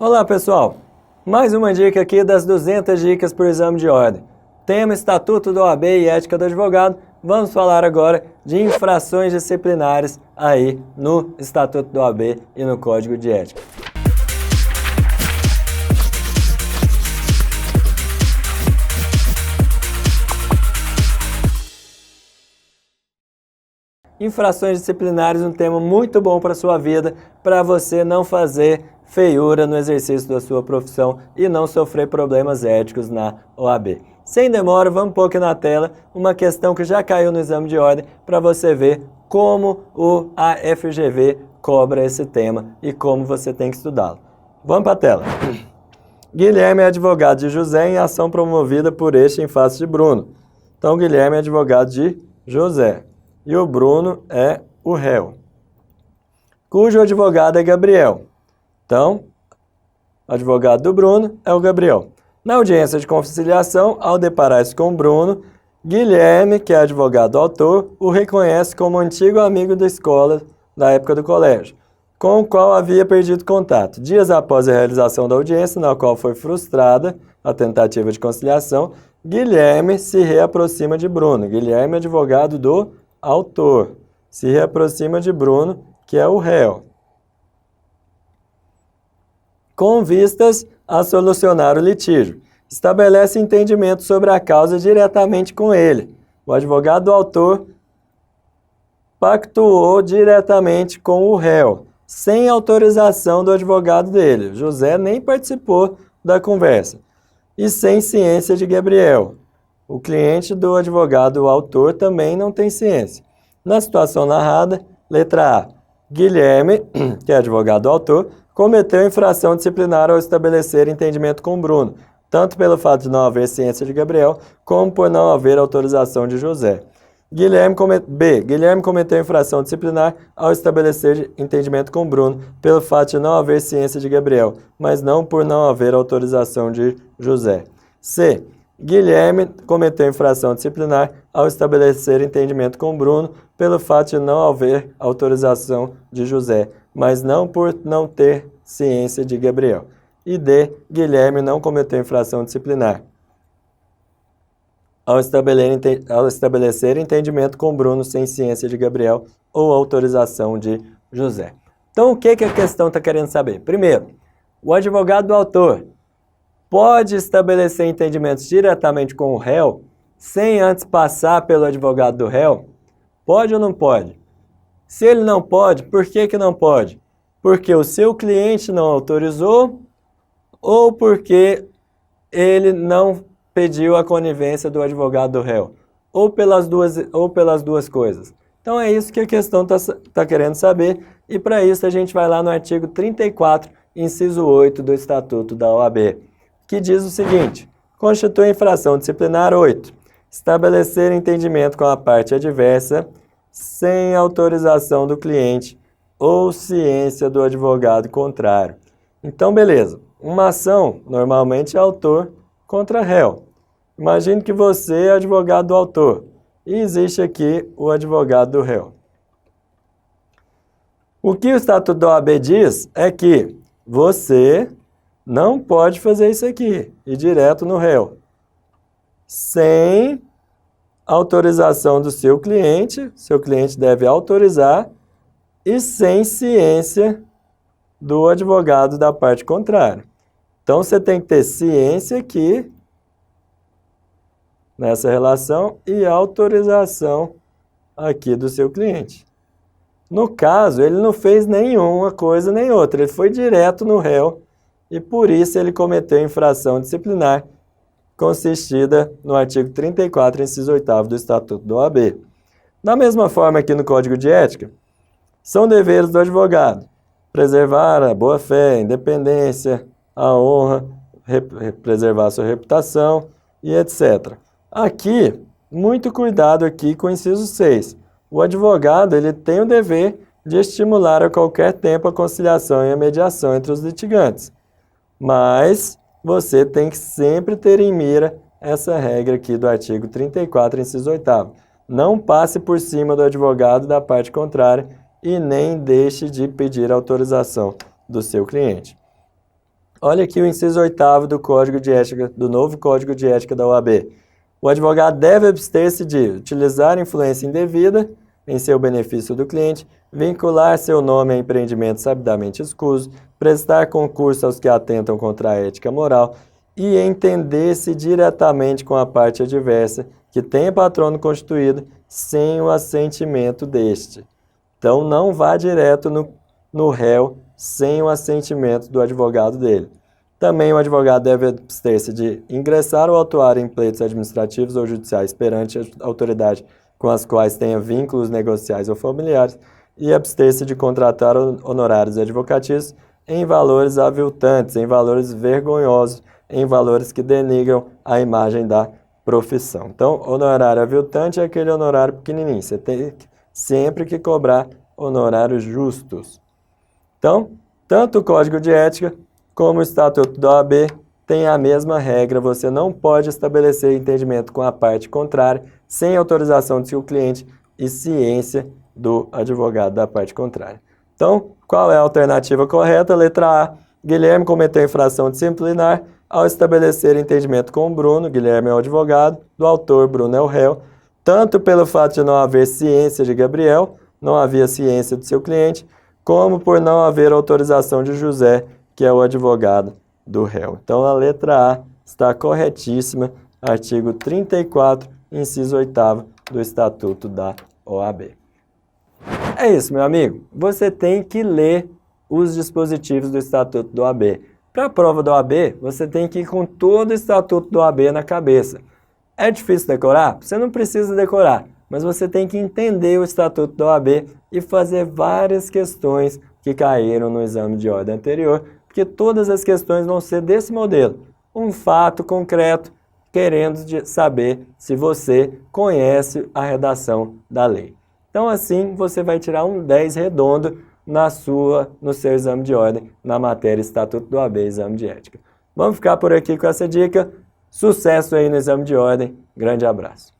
Olá pessoal, mais uma dica aqui das 200 dicas para o exame de ordem. Tema Estatuto da OAB e Ética do Advogado, vamos falar agora de infrações disciplinares aí no Estatuto da OAB e no Código de Ética. Infrações disciplinares, um tema muito bom para a sua vida, para você não fazer feiura no exercício da sua profissão e não sofrer problemas éticos na OAB. Sem demora, vamos pôr aqui na tela uma questão que já caiu no exame de ordem para você ver como a FGV cobra esse tema e como você tem que estudá-lo. Vamos para a tela. Guilherme é advogado de José em ação promovida por este em face de Bruno. Então, Guilherme é advogado de José e o Bruno é o réu, cujo advogado é Gabriel. Então, o advogado do Bruno é o Gabriel. Na audiência de conciliação, ao deparar-se com o Bruno, Guilherme, que é advogado autor, o reconhece como antigo amigo da escola da época do colégio, com o qual havia perdido contato. Dias após a realização da audiência, na qual foi frustrada a tentativa de conciliação, Guilherme se reaproxima de Bruno. Guilherme é advogado do autor, se reaproxima de Bruno, que é o réu, com vistas a solucionar o litígio. Estabelece entendimento sobre a causa diretamente com ele. O advogado do autor pactuou diretamente com o réu, sem autorização do advogado dele. José nem participou da conversa. E sem ciência de Gabriel. O cliente do advogado do autor também não tem ciência. Na situação narrada, letra A. Guilherme, que é advogado do autor, cometeu infração disciplinar ao estabelecer entendimento com Bruno, tanto pelo fato de não haver ciência de Gabriel, como por não haver autorização de José. B. Guilherme cometeu infração disciplinar ao estabelecer entendimento com Bruno, pelo fato de não haver ciência de Gabriel, mas não por não haver autorização de José. C. Guilherme cometeu infração disciplinar ao estabelecer entendimento com Bruno, pelo fato de não haver autorização de José, mas não por não ter ciência de Gabriel. E D. Guilherme não cometeu infração disciplinar ao estabelecer entendimento com Bruno sem ciência de Gabriel ou autorização de José. Então, o que a questão está querendo saber? Primeiro, o advogado do autor pode estabelecer entendimentos diretamente com o réu, sem antes passar pelo advogado do réu? Pode ou não pode? Se ele não pode, por que não pode? Porque o seu cliente não autorizou ou porque ele não pediu a conivência do advogado do réu? Ou pelas duas coisas. Então é isso que a questão está querendo saber, e para isso a gente vai lá no artigo 34, inciso 8 do Estatuto da OAB, que diz o seguinte: constitui infração disciplinar 8. Estabelecer entendimento com a parte adversa sem autorização do cliente ou ciência do advogado contrário. Então, beleza. Uma ação, normalmente, é autor contra réu. Imagine que você é advogado do autor e existe aqui o advogado do réu. O que o Estatuto da OAB diz é que você não pode fazer isso aqui, ir direto no réu, sem autorização do seu cliente deve autorizar, e sem ciência do advogado da parte contrária. Então, você tem que ter ciência aqui, nessa relação, e autorização aqui do seu cliente. No caso, ele não fez nenhuma coisa nem outra, ele foi direto no réu, e por isso ele cometeu infração disciplinar, consistida no artigo 34, inciso 8º do Estatuto da OAB. Da mesma forma aqui no Código de Ética, são deveres do advogado preservar a boa-fé, a independência, a honra, preservar a sua reputação e etc. Aqui, muito cuidado aqui com o inciso 6. O advogado ele tem o dever de estimular a qualquer tempo a conciliação e a mediação entre os litigantes. Mas você tem que sempre ter em mira essa regra aqui do artigo 34, inciso 8º. Não passe por cima do advogado da parte contrária e nem deixe de pedir autorização do seu cliente. Olha aqui o inciso 8º do Código de Ética, do novo Código de Ética da OAB. O advogado deve abster-se de utilizar influência indevida em seu benefício do cliente, vincular seu nome a empreendimento sabidamente escuso, prestar concurso aos que atentam contra a ética moral e entender-se diretamente com a parte adversa que tem patrono constituído sem o assentimento deste. Então, não vá direto no réu sem o assentimento do advogado dele. Também o advogado deve abster-se de ingressar ou atuar em pleitos administrativos ou judiciais perante a autoridade com as quais tenha vínculos negociais ou familiares e abster-se de contratar honorários advocatícios em valores aviltantes, em valores vergonhosos, em valores que denigram a imagem da profissão. Então, honorário aviltante é aquele honorário pequenininho. Você tem sempre que cobrar honorários justos. Então, tanto o Código de Ética como o Estatuto da OAB têm a mesma regra. Você não pode estabelecer entendimento com a parte contrária sem autorização do seu cliente e ciência do advogado da parte contrária. Então, qual é a alternativa correta? Letra A. Guilherme cometeu infração disciplinar ao estabelecer entendimento com o Bruno. Guilherme é o advogado do autor, Bruno é o réu. Tanto pelo fato de não haver ciência de Gabriel, não havia ciência do seu cliente, como por não haver autorização de José, que é o advogado do réu. Então, a letra A está corretíssima, artigo 34, inciso 8º do Estatuto da OAB. É isso, meu amigo. Você tem que ler os dispositivos do Estatuto da OAB. Para a prova da OAB, você tem que ir com todo o Estatuto da OAB na cabeça. É difícil decorar? Você não precisa decorar, mas você tem que entender o Estatuto da OAB e fazer várias questões que caíram no exame de ordem anterior, porque todas as questões vão ser desse modelo. Um fato concreto, querendo saber se você conhece a redação da lei. Então, assim, você vai tirar um 10 redondo no seu exame de ordem, na matéria Estatuto da OAB, exame de ética. Vamos ficar por aqui com essa dica. Sucesso aí no exame de ordem. Grande abraço.